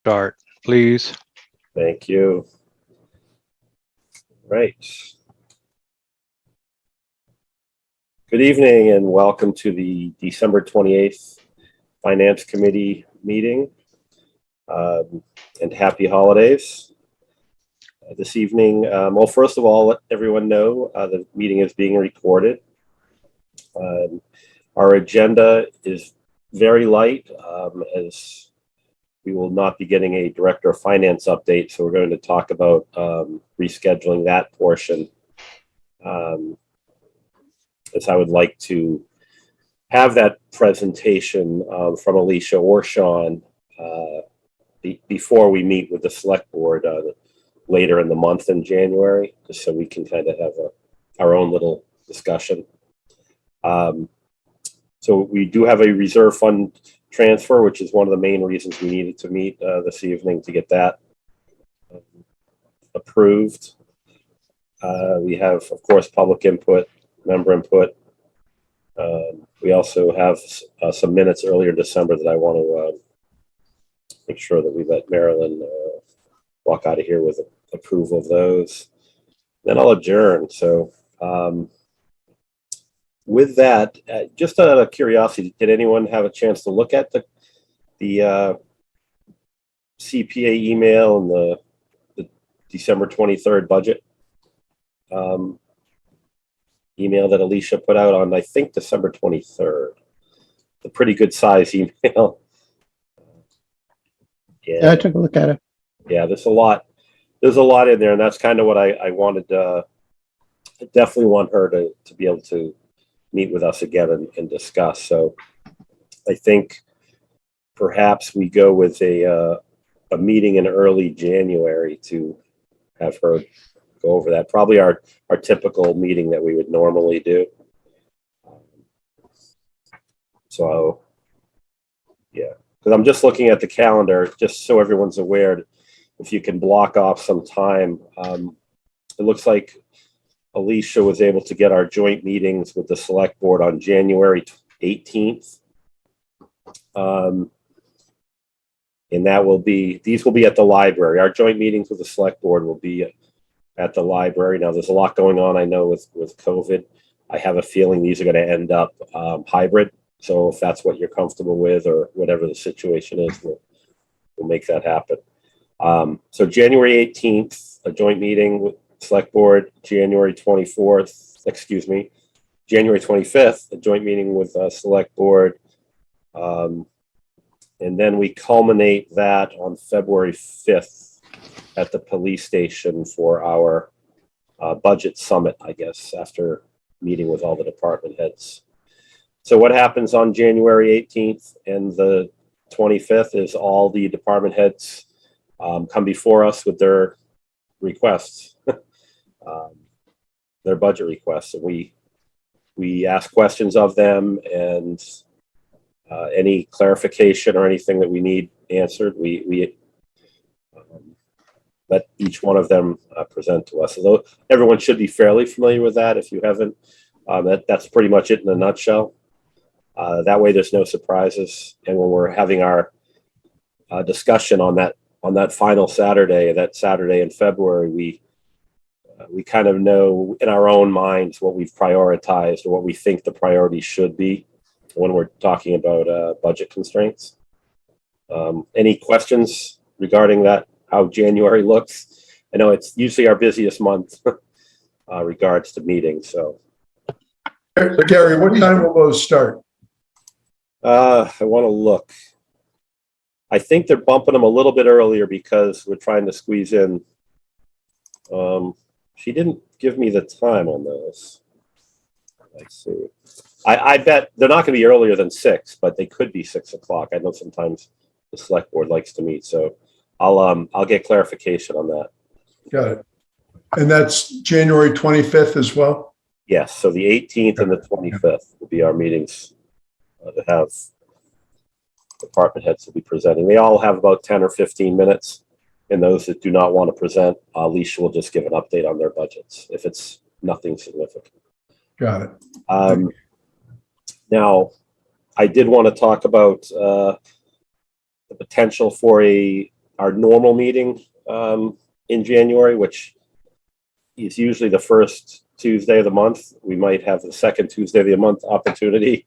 Start, please. Thank you. Right. Good evening and welcome to the December 28th Finance Committee meeting, and happy holidays. This evening, well, first of all, let everyone know the meeting is being recorded. Our agenda is very light, as we will not be getting a Director of Finance update, so we're going to talk about rescheduling that portion. As I would like to have that presentation from Alicia or Sean before we meet with the Select Board later in the month in January, just so we can kind of have our own little discussion. So we do have a reserve fund transfer, which is one of the main reasons we needed to meet this evening to get that approved. We have, of course, public input, member input. We also have some minutes earlier in December that I want to make sure that we let Marilyn walk out of here with approval of those. Then I'll adjourn. So with that, just out of curiosity, did anyone have a chance to look at the CPA email and the December 23rd budget email that Alicia put out on, I think, December 23rd? A pretty good size email. Yeah, I took a look at it. Yeah, there's a lot in there, and that's kind of what I wanted. I definitely want her to be able to meet with us again and discuss. So I think perhaps we go with a meeting in early January to have her go over that. Probably our typical meeting that we would normally do. So yeah, because I'm just looking at the calendar, just so everyone's aware, if you can block off some time. It looks like Alicia was able to get our joint meetings with the Select Board on January 18th. And these will be at the library. Our joint meetings with the Select Board will be at the library. Now, there's a lot going on, I know, with COVID. I have a feeling these are going to end up hybrid. So if that's what you're comfortable with, or whatever the situation is, we'll make that happen. So January 18th, a joint meeting with Select Board. January 25th, a joint meeting with Select Board. And then we culminate that on February 5th at the police station for our budget summit, I guess, after meeting with all the department heads. So what happens on January 18th and the 25th is all the department heads come before us with their requests, their budget requests. And we ask questions of them, and any clarification or anything that we need answered, we let each one of them present to us. Although everyone should be fairly familiar with that. If you haven't, that's pretty much it in a nutshell. That way there's no surprises. And when we're having our discussion on that final Saturday, that Saturday in February, we kind of know in our own minds what we've prioritized or what we think the priorities should be when we're talking about budget constraints. Any questions regarding that, how January looks? I know it's usually our busiest month regards to meetings. So Gary, what time will those start? I want to look. I think they're bumping them a little bit earlier because we're trying to squeeze in. She didn't give me the time on those. Let's see. I bet they're not going to be earlier than 6, but they could be 6 o'clock. I know sometimes the Select Board likes to meet, so I'll get clarification on that. Got it. And that's January 25th as well? Yes. So the 18th and the 25th will be our meetings to have department heads will be presenting. They all have about 10 or 15 minutes. And those that do not want to present, Alicia will just give an update on their budgets if it's nothing significant. Got it. Now, I did want to talk about the potential for a our normal meeting in January, which is usually the first Tuesday of the month. We might have the second Tuesday of the month opportunity.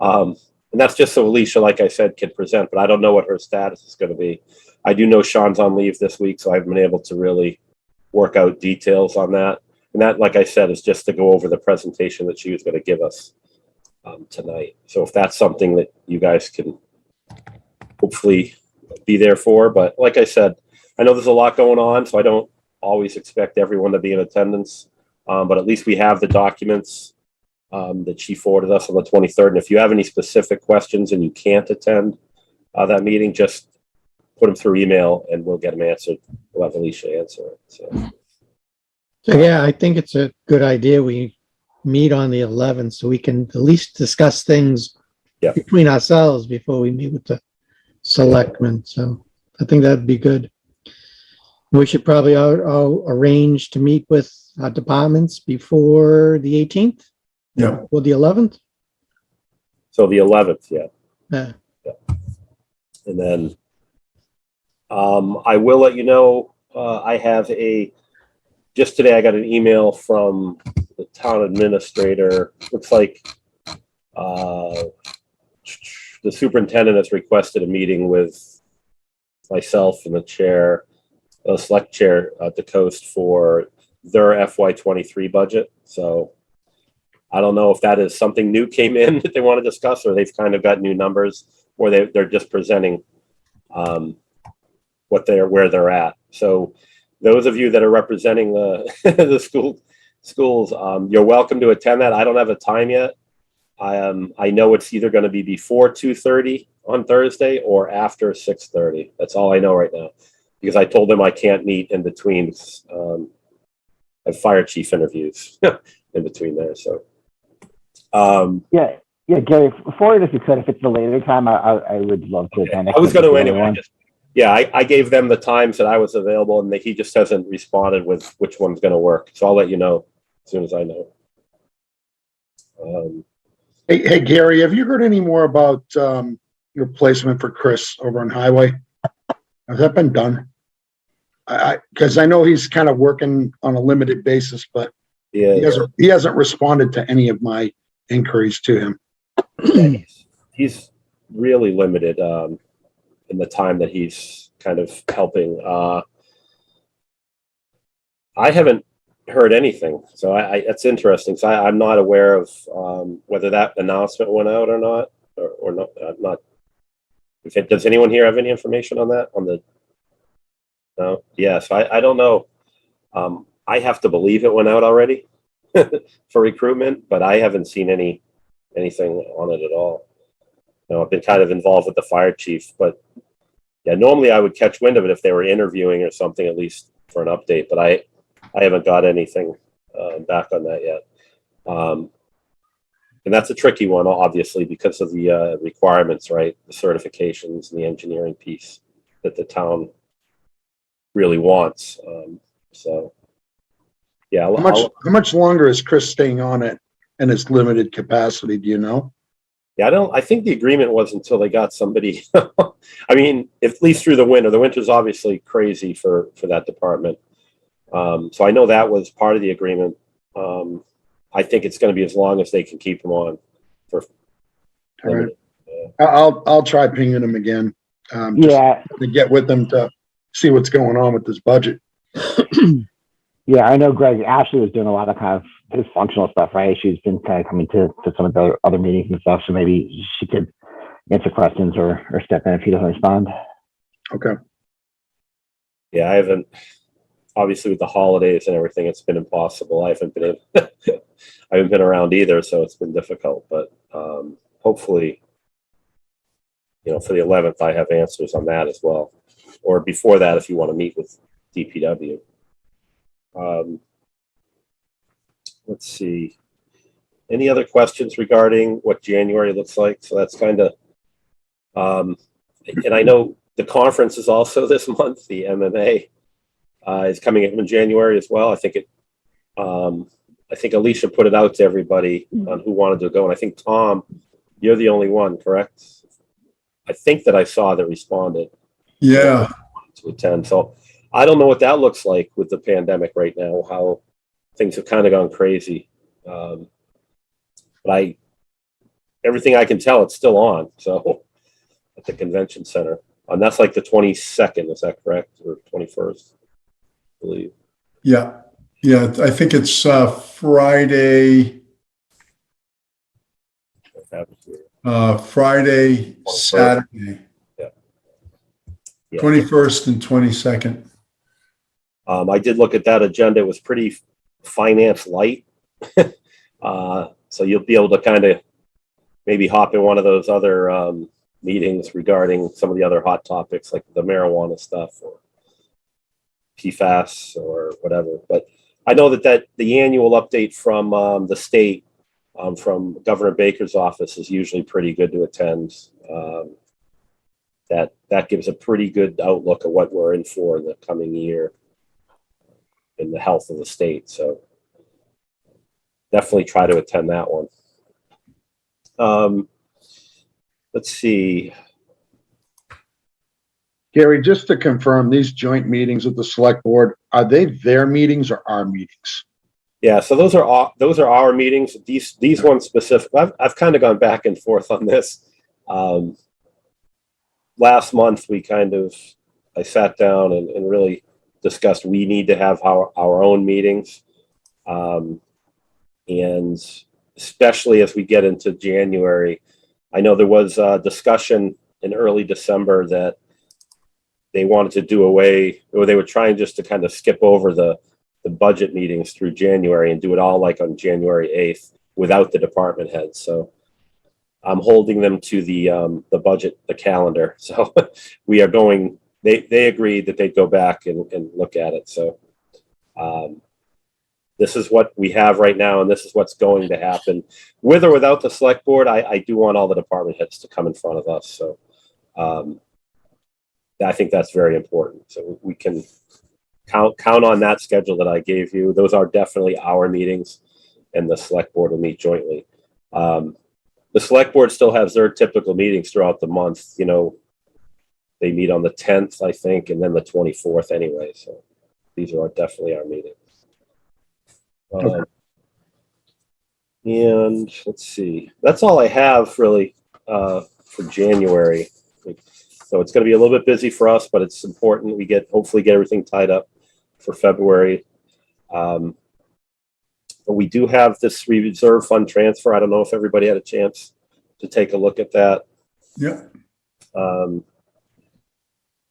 And that's just so Alicia, like I said, can present, but I don't know what her status is going to be. I do know Sean's on leave this week, so I haven't been able to really work out details on that. And that, like I said, is just to go over the presentation that she was going to give us tonight. So if that's something that you guys can hopefully be there for. But like I said, I know there's a lot going on, so I don't always expect everyone to be in attendance. But at least we have the documents that she forwarded us on the 23rd. And if you have any specific questions and you can't attend that meeting, just put them through email and we'll get them answered. We'll have Alicia answer it. So yeah, I think it's a good idea. We meet on the 11th so we can at least discuss things between ourselves before we meet with the selectmen. So I think that'd be good. We should probably all arrange to meet with our departments before the 18th. Yeah. Or the 11th. So the 11th, yeah. Yeah. And then I will let you know, I have just today I got an email from the town administrator. Looks like the superintendent has requested a meeting with myself and the chair, the select chair at the coast for their FY23 budget. So I don't know if that is something new came in that they want to discuss, or they've kind of got new numbers, or they're just presenting where they're at. So those of you that are representing the the schools, you're welcome to attend that. I don't have a time yet. I know it's either going to be before 2:30 on Thursday or after 6:30. That's all I know right now, because I told them I can't meet in between. I have fire chief interviews in between there. So. Yeah, Gary, forward if you could, if it's a later time, I would love to attend. I was going to anyway. I gave them the times that I was available, and he just hasn't responded with which one's going to work. So I'll let you know as soon as I know. Hey, Gary, have you heard any more about your placement for Chris over on Highway? Has that been done? Because I know he's kind of working on a limited basis, but he hasn't responded to any of my inquiries to him. He's really limited in the time that he's kind of helping. I haven't heard anything, so that's interesting. So I'm not aware of whether that announcement went out or not, or not. Not. Does anyone here have any information on that? No. Yes, I don't know. I have to believe it went out already for recruitment, but I haven't seen anything on it at all. I've been kind of involved with the fire chief, but yeah, normally I would catch wind of it if they were interviewing or something, at least for an update, but I haven't got anything back on that yet. And that's a tricky one, obviously, because of the requirements, right? The certifications and the engineering piece that the town really wants. So, yeah. How much longer is Chris staying on it in his limited capacity? Do you know? Yeah, I think the agreement was until they got somebody. I mean, at least through the winter. The winter's obviously crazy for that department. So I know that was part of the agreement. I think it's going to be as long as they can keep him on. All right. I'll try pinging him again. To get with them to see what's going on with this budget. Yeah, I know Greg. Ashley was doing a lot of kind of his functional stuff, right? She's been kind of coming to some of the other meetings and stuff, so maybe she could answer questions or step in if he doesn't respond. Okay. Yeah, I haven't. Obviously, with the holidays and everything, it's been impossible. I haven't been around either, so it's been difficult. But hopefully, for the 11th, I have answers on that as well, or before that, if you want to meet with DPW. Let's see. Any other questions regarding what January looks like? So that's kind of, and I know the conference is also this month. The MMA is coming in January as well. I think Alicia put it out to everybody on who wanted to go, and I think Tom, you're the only one, correct? I think that I saw that responded. Yeah. to attend. So I don't know what that looks like with the pandemic right now, how things have kind of gone crazy. But everything I can tell, it's still on. So at the convention center, and that's like the 22nd. Is that correct? Or 21st, I believe. Yeah. Yeah. I think it's Friday, Friday, 21st. Saturday, Yeah. 21st and 22nd. I did look at that agenda. It was pretty finance light. So you'll be able to kind of maybe hop in one of those other meetings regarding some of the other hot topics like the marijuana stuff or PFAS or whatever. But I know that the annual update from the state, from Governor Baker's office, is usually pretty good to attend. That gives a pretty good outlook of what we're in for in the coming year in the health of the state. So definitely try to attend that one. Let's see. Gary, just to confirm, these joint meetings with the select board, are they their meetings or our meetings? Yeah, so those are our meetings. These ones specific. I've kind of gone back and forth on this. Last month I sat down and really discussed we need to have our own meetings, and especially as we get into January. I know there was a discussion in early December that they wanted to do away, or they were trying just to kind of skip over the budget meetings through January and do it all like on January 8th without the department heads. So I'm holding them to the budget, the calendar. So we are going, they agreed that they'd go back and look at it. So this is what we have right now, and this is what's going to happen. With or without the select board, I do want all the department heads to come in front of us. So I think that's very important. So we can count on that schedule that I gave you. Those are definitely our meetings, and the select board will meet jointly. The select board still has their typical meetings throughout the month. You know, they meet on the 10th, I think, and then the 24th anyway. So these are definitely our meetings. And let's see, that's all I have really for January. So it's going to be a little bit busy for us, but it's important we hopefully get everything tied up for February. But we do have this reserve fund transfer. I don't know if everybody had a chance to take a look at that. Yeah.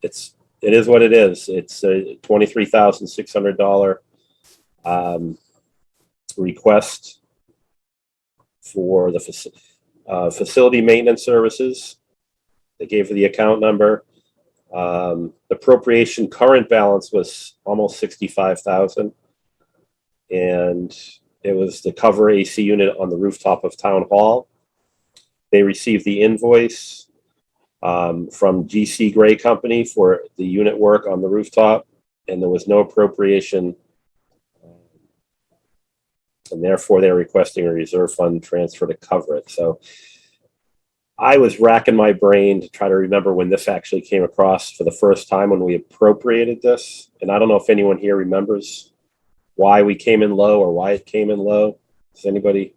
It is what it is. It's a $23,600 request for the facility maintenance services. They gave the account number. The appropriation current balance was almost $65,000, and it was to cover AC unit on the rooftop of Town Hall. They received the invoice from GC Gray Company for the unit work on the rooftop, and there was no appropriation, and therefore they're requesting a reserve fund transfer to cover it. So I was racking my brain to try to remember when this actually came across for the first time when we appropriated this. And I don't know if anyone here remembers why we came in low or why it came in low. Does anybody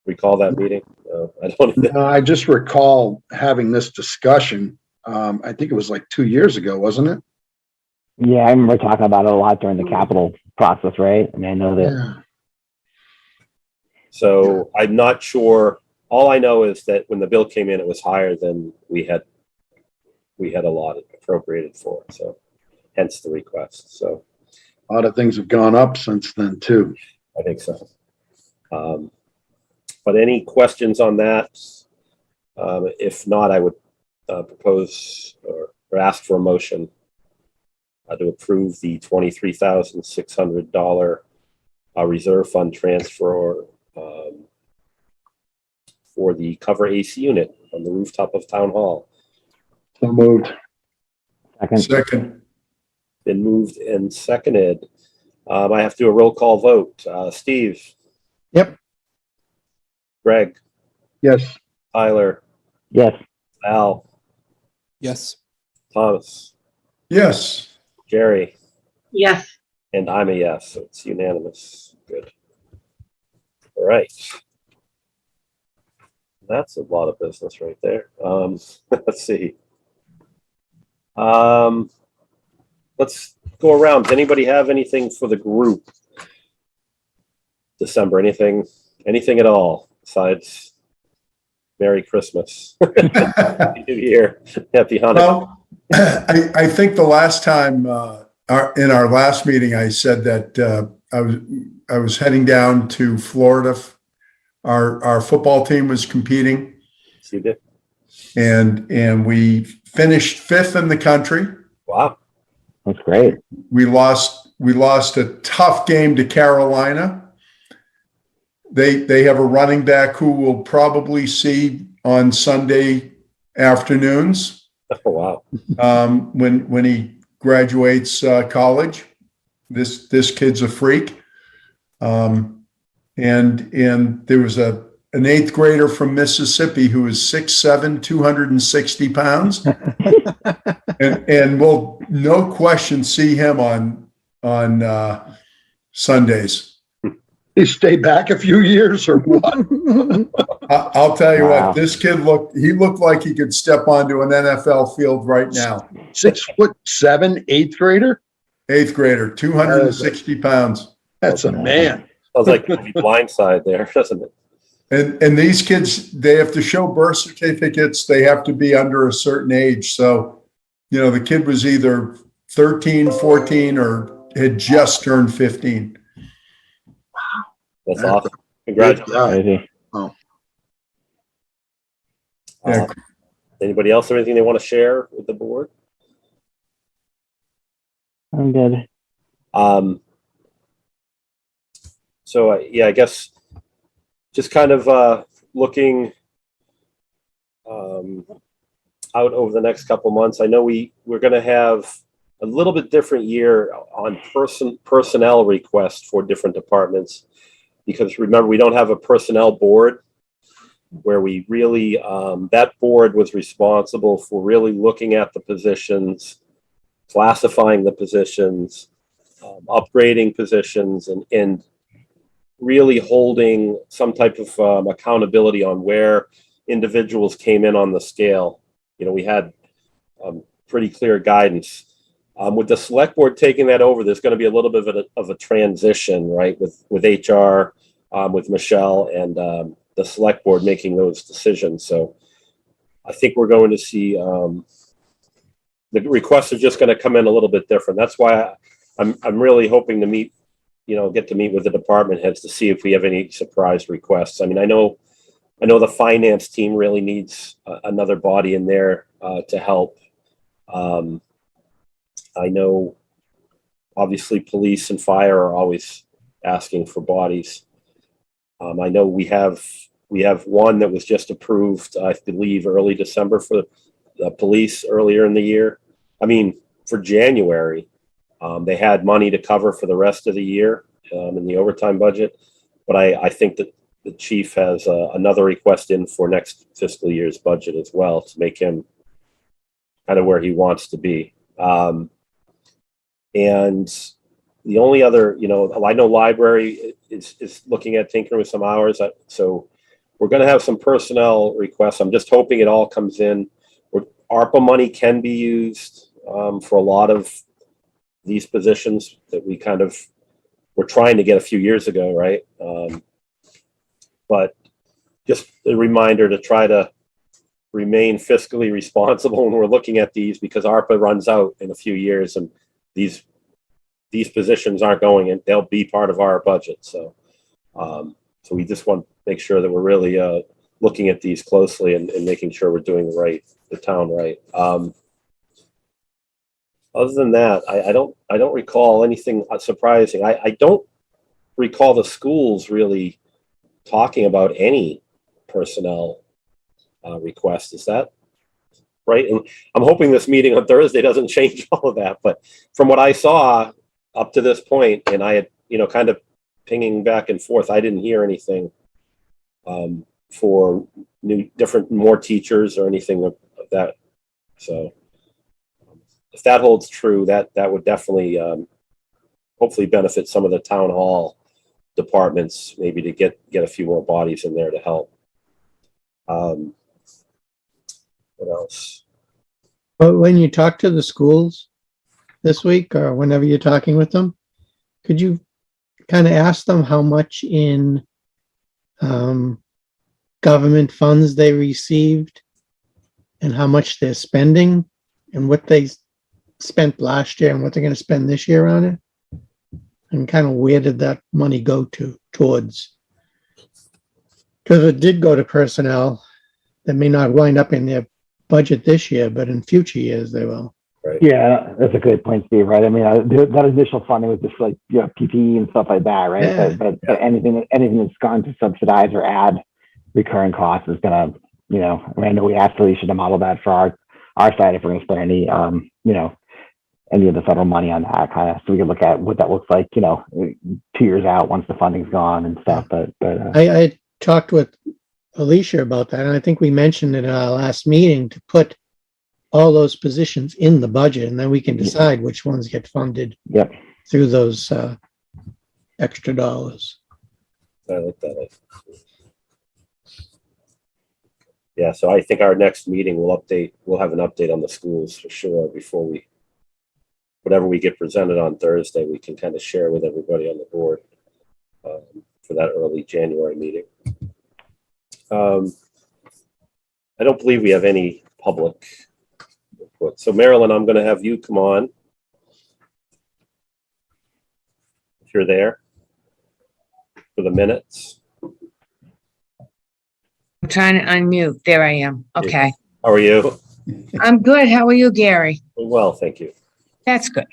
recall that meeting? I don't. No, I just recall having this discussion. I think it was like 2 years ago, wasn't it? Yeah, I remember talking about it a lot during the capital process, right? I mean, I know that. Yeah. So I'm not sure. All I know is that when the bill came in, it was higher than we had a lot appropriated for. So hence the request. So A lot of things have gone up since then too. I think so. But any questions on that? If not, I would propose or ask for a motion to approve the $23,600 reserve fund transfer for the cover AC unit on the rooftop of Town Hall. So moved. Second. Been moved and seconded. I have to do a roll call vote. Steve? Yep. Greg? Yes. Tyler? Yes. Al? Yes. Thomas? Yes. Jerry, Yes. and I'm a yes, so it's unanimous. Good. All right. That's a lot of business right there. Let's see. Let's go around. Does anybody have anything for the group? December, anything at all besides Merry Christmas, Happy New Year, Happy Hanukkah. Well, I think the last time, in our last meeting, I said that I was heading down to Florida. Our football team was competing, You did. and we finished 5th in the country. Wow. That's great. We lost a tough game to Carolina. They have a running back who we'll probably see on Sunday afternoons. Oh, wow. When he graduates college. This kid's a freak. And there was an 8th grader from Mississippi who is 6'7", 260 pounds. and we'll no question see him on Sundays. He stayed back a few years or what? I'll tell you Wow. what, this kid looked like he could step onto an NFL field right now. 6'7", 8th grader? 8th grader, 260 pounds. That's a man. Sounds like the blind side there, doesn't it? And these kids, they have to show birth certificates. They have to be under a certain age. So, the kid was either 13, 14, or had just turned 15. That's awesome. Congratulations. Crazy. Yeah. Anybody else have anything they want to share with the board? I'm good. So I guess just kind of looking out over the next couple months. I know we're going to have a little bit different year on personnel requests for different departments, because remember, we don't have a personnel board where we really that board was responsible for really looking at the positions, classifying the positions, upgrading positions, and really holding some type of accountability on where individuals came in on the scale. We had pretty clear guidance. With the select board taking that over, there's going to be a little bit of a transition, right? With HR, with Michelle and the select board making those decisions. So I think we're going to see the requests are just going to come in a little bit different. That's why I'm really hoping to get to meet with the department heads to see if we have any surprise requests. I mean, I know the finance team really needs another body in there to help. I know obviously police and fire are always asking for bodies. I know we have one that was just approved, I believe, early December for the police earlier in the year. I mean, for January, they had money to cover for the rest of the year in the overtime budget. But I think that the chief has another request in for next fiscal year's budget as well to make him kind of where he wants to be. And the only other, I know library is looking at tinkering with some hours. So we're going to have some personnel requests. I'm just hoping it all comes in. ARPA money can be used for a lot of these positions that we kind of were trying to get a few years ago, right? But just a reminder to try to remain fiscally responsible when we're looking at these, because ARPA runs out in a few years and these positions aren't going and they'll be part of our budget. So we just want to make sure that we're really looking at these closely and making sure we're doing the town right. Other than that, I don't recall anything surprising. I don't recall the schools really talking about any personnel requests. Is that right? And I'm hoping this meeting on Thursday doesn't change all of that. But from what I saw up to this point, and I had kind of pinging back and forth, I didn't hear anything for more teachers or anything of that. So if that holds true, that would definitely hopefully benefit some of the town hall departments, maybe to get a few more bodies in there to help. What else? But when you talk to the schools this week or whenever you're talking with them, could you kind of ask them how much in government funds they received and how much they're spending and what they spent last year and what they're going to spend this year on it? And kind of where did that money go towards? Because it did go to personnel that may not wind up in their budget this year, but in future years they will. Right. Yeah, that's a good point, Steve. Right? I mean, that initial funding was just like PPE and stuff like that, right? Yeah. But anything that's gone to subsidize or add recurring costs is gonna, I mean, I know we asked Alicia to model that for our side if we're gonna spend any, any of the federal money on that kind of, so we can look at what that looks like, 2 years out once the funding's gone and stuff. But I talked with Alicia about that, and I think we mentioned it in our last meeting to put all those positions in the budget, and then we can decide which ones get funded through those extra dollars. I like that. Yeah, so I think our next meeting we'll have an update on the schools for sure before whatever we get presented on Thursday, we can kind of share with everybody on the board for that early January meeting. I don't believe we have any public input. So Marilyn, I'm going to have you come on if you're there for the minutes. I'm trying to unmute. There I am. Okay. How are you? I'm good. How are you, Gary? Well, thank you. That's good.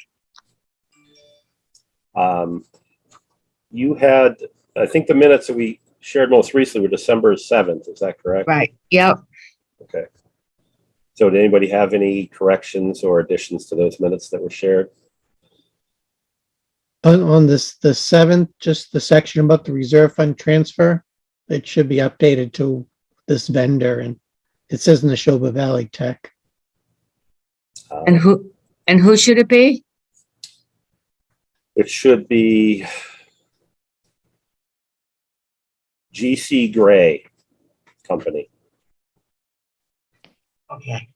You had, I think the minutes that we shared most recently were December 7th. Is that correct? Right. Yep. Okay. So did anybody have any corrections or additions to those minutes that were shared? On the 7th, just the section about the reserve fund transfer, it should be updated to this vendor, and it says in the Neshoba Valley Tech. And who should it be? It should be GC Gray Company. Okay.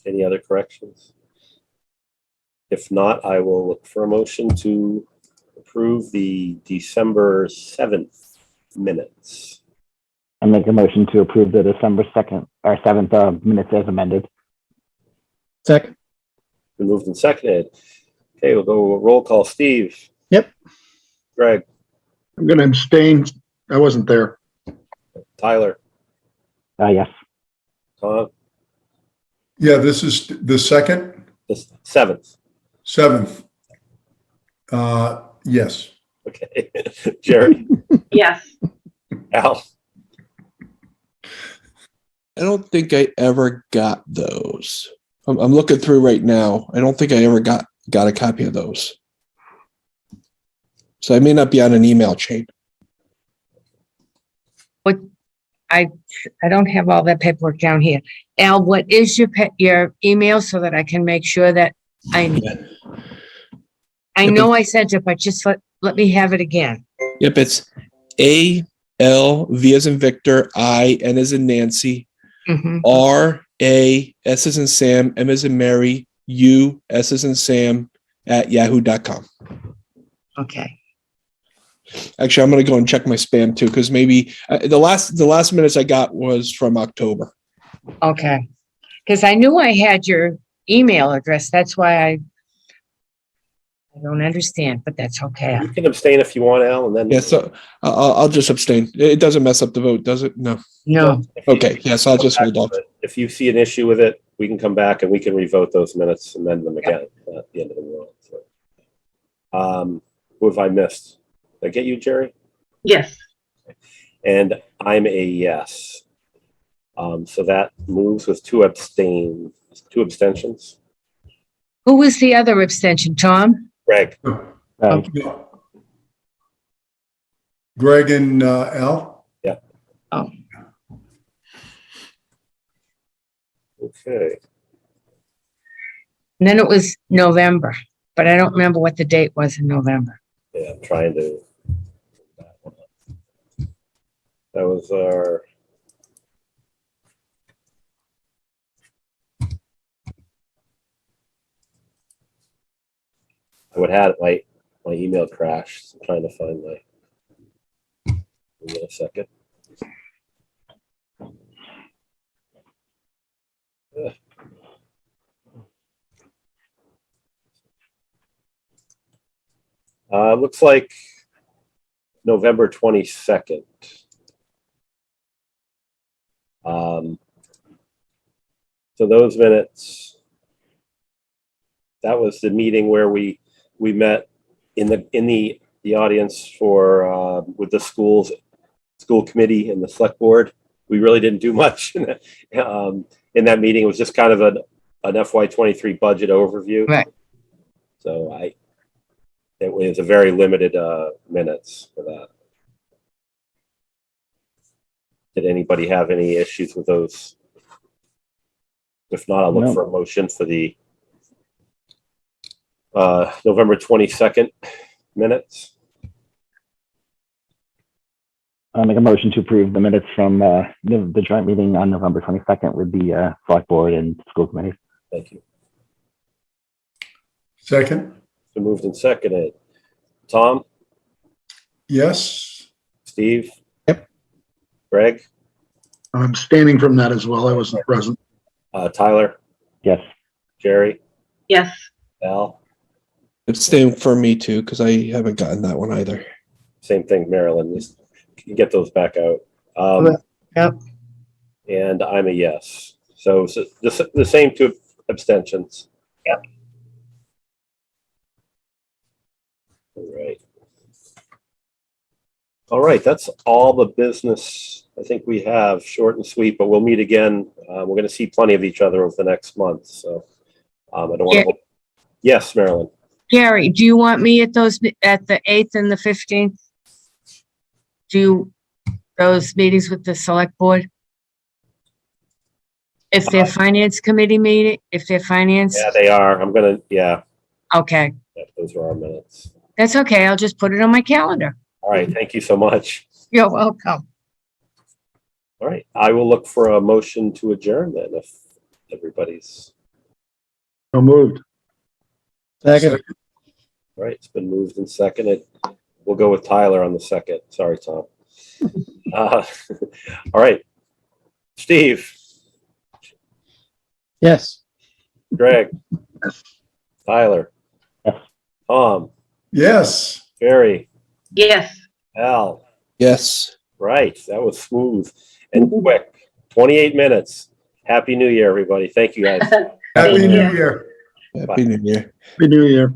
Any other corrections? If not, I will look for a motion to approve the December 7th minutes. I make a motion to approve the December 2nd or 7th minutes as amended. Second. Been moved and seconded. Okay, we'll go roll call. Steve. Yep. Greg. I'm going to abstain. I wasn't there. Tyler. Yes. Tom. Yeah, this is the second, The 7th. 7th. Yes. Okay. Jerry. Yes. Al. I don't think I ever got those. I'm looking through right now. I don't think I ever got a copy of those. So I may not be on an email chain. What? I don't have all that paperwork down here. Al, what is your email so that I can make sure that I know I sent it, but just let me have it again. Yep, it's A-L, V as in Victor, I-N as in Nancy, Mhm. R-A, S as in Sam, M as in Mary, U, S as in Sam, at yahoo.com. Okay. Actually, I'm going to go and check my spam too, because maybe the last minutes I got was from October. Okay. Because I knew I had your email address. That's why I don't understand, but that's okay. You can abstain if you want, Al, and then. Yeah, so I'll just abstain. It doesn't mess up the vote, does it? No. No. Okay, yes, I'll just hold off. If you see an issue with it, we can come back and we can revote those minutes and amend them again at the end of the world. So, who have I missed? Did I get you, Jerry? Yes. And I'm a yes. So that moves with two abstentions. Who was the other abstention, Tom? Greg. Right. Greg and Al? Oh, Okay. and then it was November, but I don't remember what the date was in November. Yeah, I'm trying to. That was our. I would have my email crashed. So I'm trying to find my. Give me a second. Looks like November 22nd. So those minutes, that was the meeting where we met in the audience for with the school committee and the select board. We really didn't do much in that meeting. It was just kind of an FY23 budget overview. Right. So it was a very limited minutes for that. Did anybody have any issues with those? If not, I'll look No. for a motion for the November 22nd minutes. I'll make a motion to approve the minutes from the joint meeting on November 22nd with the select board and school committee. Thank you. Second? So moved and seconded. Tom, Yes. Steve? Yep. Greg? I'm abstaining from that as well. I wasn't present. Tyler? Yes. Jerry? Yes. Al? Abstain for me too, because I haven't gotten that one either. Same thing, Marilyn. Just can get those back out. Yep. And I'm a yes. So the same two abstentions. Yep. All right. That's all the business I think we have, short and sweet, but we'll meet again. We're going to see plenty of each other over the next month. So I don't want to. Yes, Marilyn. Gary, do you want me at the 8th and the 15th? Those meetings with the select board? If they're finance committee meeting, if they're finance, Yeah, they are. I'm going to, yeah, okay, those are our minutes. that's okay. I'll just put it on my calendar. All right. Thank you so much. You're welcome. All right. I will look for a motion to adjourn then if everybody's. So moved. Second. All right. It's been moved and seconded. We'll go with Tyler on the second. Sorry, Tom. All right. Steve, Yes. Greg, Tyler, Yes. Tom, Yes. Jerry, Yes. Al. Yes. Right. That was smooth and quick. 28 minutes. Happy New Year, everybody. Thank you, guys. Happy Thank New you. Year. Happy New Year. Happy New Year.